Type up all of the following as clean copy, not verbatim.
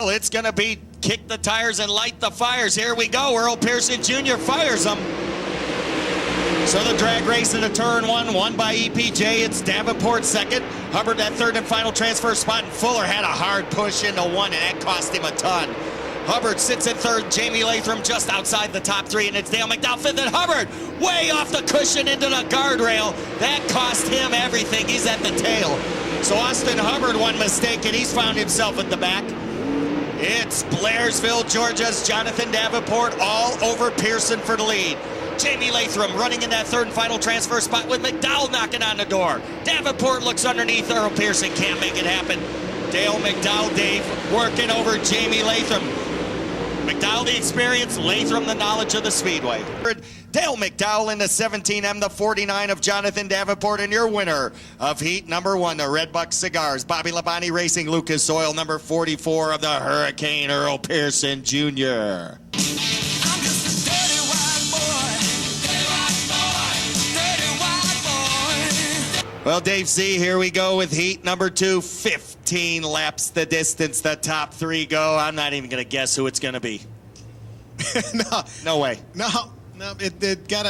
It's going to be kick the tires and light the fires. Here we go. Earl Pearson Jr. fires them. So the drag race into turn one, won by EPJ. It's Davenport second. Hubbard that third and final transfer spot, and Fuller had a hard push into one, and that cost him a ton. Hubbard sits in third. Jamie Latham just outside the top three, and it's Dale McDowell fifth, and Hubbard way off the cushion into the guardrail. That cost him everything. He's at the tail. So Austin Hubbard, one mistake, and he's found himself at the back. It's Blairsville, Georgia's Jonathan Davenport all over Pearson for the lead. Jamie Latham running in that third and final transfer spot with McDowell knocking on the door. Davenport looks underneath. Earl Pearson can't make it happen. Dale McDowell, Dave, working over Jamie Latham. McDowell the experience, Latham the knowledge of the speedway. Dale McDowell in the 17M, the 49 of Jonathan Davenport, and your winner of heat number one, the Red Buck Cigars. Bobby Labonte Racing, Lucas Oil, number 44 of the Hurricane, Earl Pearson Jr. Well, Dave C., here we go with heat number two. 15 laps the distance the top three go. I'm not even going to guess who it's going to be. No way. No, it got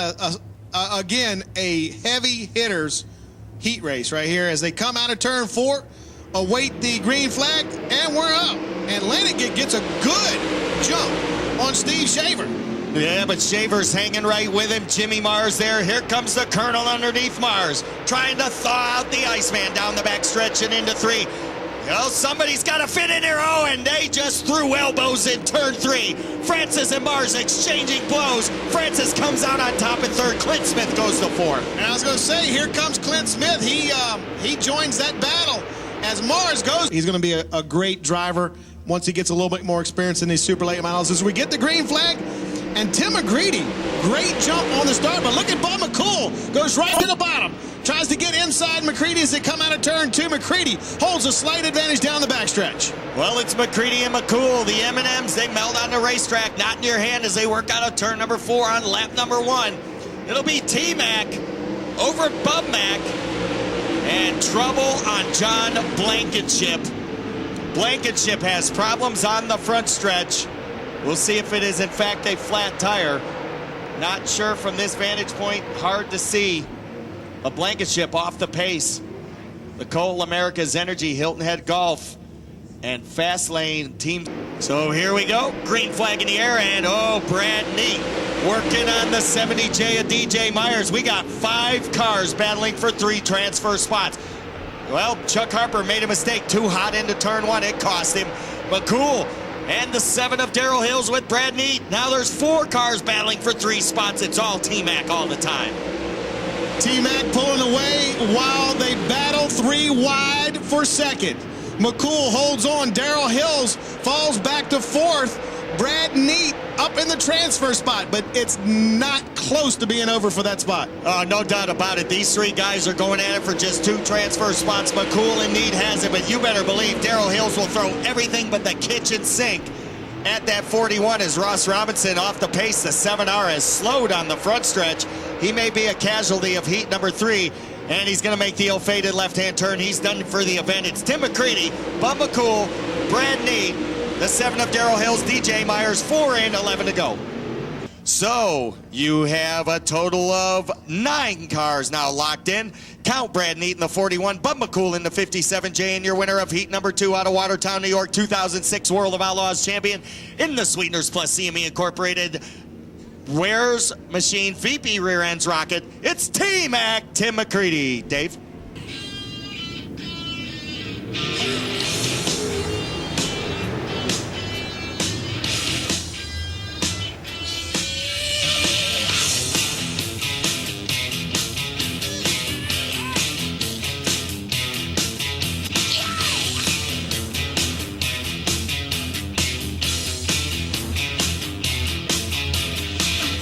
again, a heavy hitters heat race right here as they come out of turn four, await the green flag, and we're up. And Lanigan gets a good jump on Steve Shaver. Yeah, but Shaver's hanging right with him. Jimmy Mars there. Here comes the Colonel underneath Mars, trying to thaw out the Iceman down the backstretch and into three. Well, somebody's got to fit in here. Oh, and they just threw elbows in turn three. Francis and Mars exchanging blows. Francis comes out on top in third. Clint Smith goes to fourth. And I was going to say, here comes Clint Smith. He joins that battle as Mars goes. He's going to be a great driver once he gets a little bit more experience in these super late models. As we get the green flag, and Tim McCready, great jump on the start, but look at Bob McCool, goes right to the bottom. Tries to get inside McCready as they come out of turn two. McCready holds a slight advantage down the backstretch. Well, it's McCready and McCool. The M&Ms, they melt on the racetrack, not in your hand as they work out of turn number four on lap number one. It'll be T-Mac over Bub Mac, and trouble on John Blankenship. Blankenship has problems on the front stretch. We'll see if it is in fact a flat tire. Not sure from this vantage point, hard to see. A Blankenship off the pace. The Coal America's Energy, Hilton Head Golf, and Fast Lane team. So here we go, green flag in the air, and oh, Brad Neat working on the 70J of DJ Myers. We got 5 cars battling for 3 transfer spots. Well, Chuck Harper made a mistake, too hot into turn one, it cost him. But cool. And the 7 of Darrell Hills with Brad Neat. Now there's 4 cars battling for 3 spots. It's all T-Mac all the time. T-Mac pulling away while they battle 3 wide for second. McCool holds on. Darrell Hills falls back to 4th. Brad Neat up in the transfer spot, but it's not close to being over for that spot. No doubt about it. These 3 guys are going at it for just 2 transfer spots. McCool and Neat has it, but you better believe Darrell Hills will throw everything but the kitchen sink at that 41 as Ross Robinson off the pace. The 7R has slowed on the front stretch. He may be a casualty of heat number 3, and he's going to make the ill-fated left-hand turn. He's done for the event. It's Tim McCready, Bub McCool, Brad Neat, the 7 of Darrell Hills, DJ Myers, 4 in, 11 to go. So you have a total of 9 cars now locked in. Count Brad Neat in the 41, Bub McCool in the 57J, and your winner of heat number 2 out of Watertown, New York, 2006 World of Outlaws champion in the Sweeteners Plus CME Incorporated Wares Machine VP Rear Ends Rocket. It's T-Mac, Tim McCready. Dave?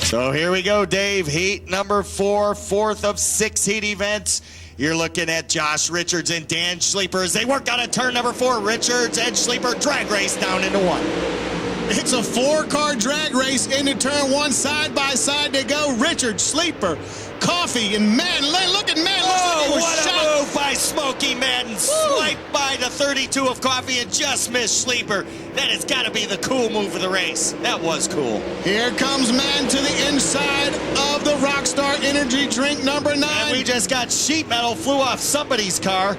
So here we go, Dave. Heat number 4, 4th of 6 heat events. You're looking at Josh Richards and Dan Schleeper as they work out of turn number 4. Richards and Schleeper drag race down into 1. It's a 4-car drag race into turn 1. Side by side they go. Richard, Sleeper, Coffee, and Madden. Look at Madden. Oh, Looks like what shot. a move by Smokey Madden. Swiped by the 32 of Coffee and just missed Sleeper. That has got to be the cool move of the race. That was cool. Here comes Madden to the inside of the Rockstar Energy drink number 9. And we just got sheet metal flew off somebody's car.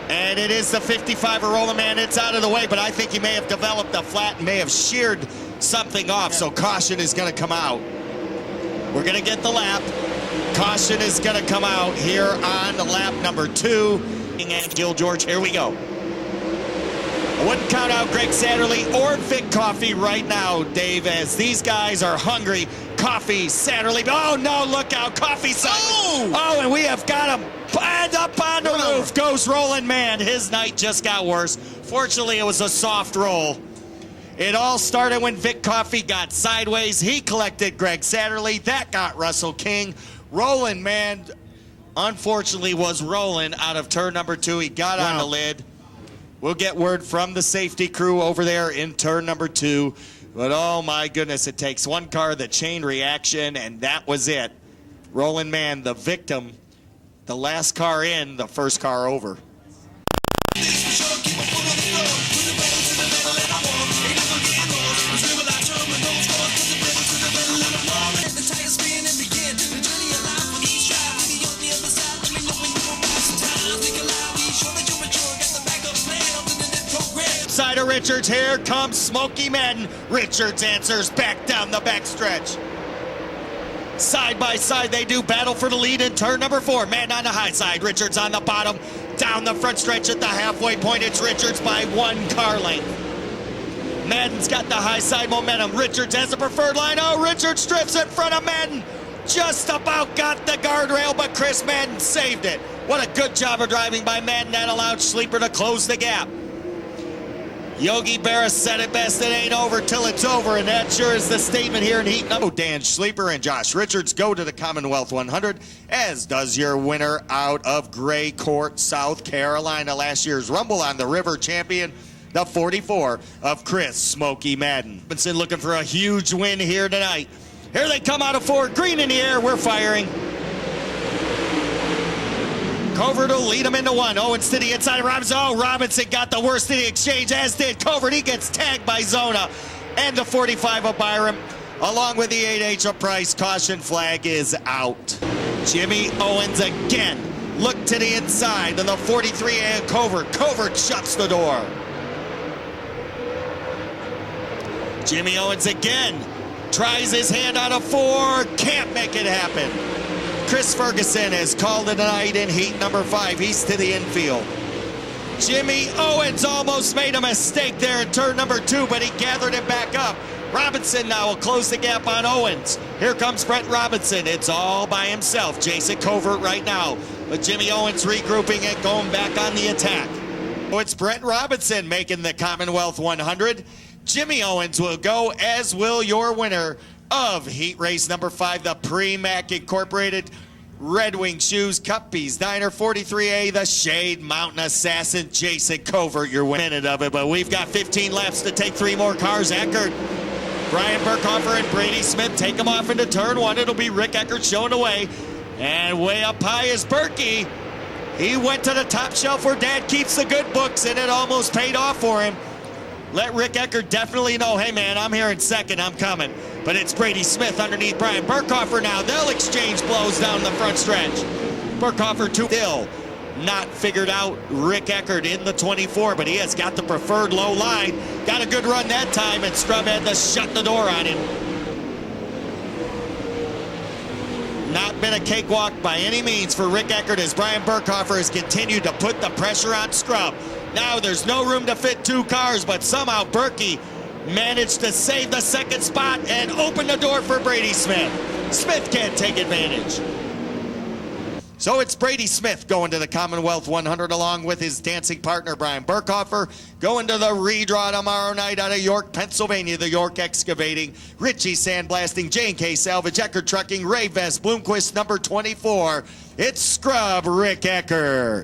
And it is the 55 of Rolling Man. It's out of the way, but I think he may have developed a flat and may have sheared something off, so caution is going to come out. We're going to get the lap. Caution is going to come out here on lap number 2. And Gil George, here we go. I wouldn't count out Greg Satterley or Vic Coffee right now, Dave, as these guys are hungry. Coffee, Satterley. Oh, no, look out. Coffee. Oh, and we have got him. And up on the roof goes Rolling Man. His night just got worse. Fortunately, it was a soft roll. It all started when Vic Coffee got sideways. He collected Greg Satterley. That got Russell King. Rolling Man, unfortunately, was rolling out of turn number 2. He got on the lid. We'll get word from the safety crew over there in turn number 2. But, oh, my goodness, it takes one car, the chain reaction, and that was it. Rolling Man, the victim. The last car in, the first car over. Side of Richards, here comes Smokey Madden. Richards answers back down the backstretch. Side by side, they do battle for the lead in turn number 4. Madden on the high side, Richards on the bottom. Down the front stretch at the halfway point, it's Richards by 1 car length. Madden's got the high side momentum. Richards has the preferred line. Oh, Richards drifts in front of Madden. Just about got the guardrail, but Chris Madden saved it. What a good job of driving by Madden. That allowed Sleeper to close the gap. Yogi Berra said it best, it ain't over till it's over, and that sure is the statement here in Heat number. Dan Sleeper and Josh Richards go to the Commonwealth 100, as does your winner out of Gray Court, South Carolina, last year's Rumble on the River champion, the 44 of Chris Smokey Madden. Robinson looking for a huge win here tonight. Here they come out of 4, green in the air, we're firing. Covert will lead him into 1. Owens to the inside of Robinson. Oh, Robinson got the worst of the exchange, as did Covert. He gets tagged by Zona. And the 45 of Byram, along with the 8H of Price. Caution flag is out. Jimmy Owens again. Look to the inside of the 43A of Covert. Covert shuts the door. Jimmy Owens again. Tries his hand out of 4. Can't make it happen. Chris Ferguson has called it a night in Heat number 5. He's to the infield. Jimmy Owens almost made a mistake there in turn number 2, but he gathered it back up. Robinson now will close the gap on Owens. Here comes Brent Robinson. It's all by himself. Jason Covert right now. But Jimmy Owens regrouping and going back on the attack. So it's Brent Robinson making the Commonwealth 100. Jimmy Owens will go, as will your winner of Heat Race number 5, the Premac Incorporated Red Wing Shoes Cuppies Diner 43A, the Shade Mountain Assassin, Jason Covert, your minute of it. But we've got 15 laps to take 3 more cars. Eckert, Brian Burkhofer, and Brady Smith take them off into turn 1. It'll be Rick Eckert showing the way. And way up high is Berkey. He went to the top shelf where Dad keeps the good books, and it almost paid off for him. Let Rick Eckert definitely know, hey man, I'm here in second, I'm coming. But it's Brady Smith underneath Brian Burkhofer now. They'll exchange blows down the front stretch. Burkhofer still not figured out Rick Eckert in the 24, but he has got the preferred low line. Got a good run that time, and Scrub had to shut the door on him. Not been a cakewalk by any means for Rick Eckert as Brian Burkhofer has continued to put the pressure on Scrub. Now there's no room to fit 2 cars, but somehow Berkey managed to save the second spot and open the door for Brady Smith. Smith can't take advantage. So it's Brady Smith going to the Commonwealth 100 along with his dancing partner Brian Burkhofer, going to the redraw tomorrow night out of York, Pennsylvania, the York Excavating, Richie Sandblasting, J&K Salvage, Eckert Trucking, Ray Vest, Bloomquist number 24. It's Scrub Rick Eckert.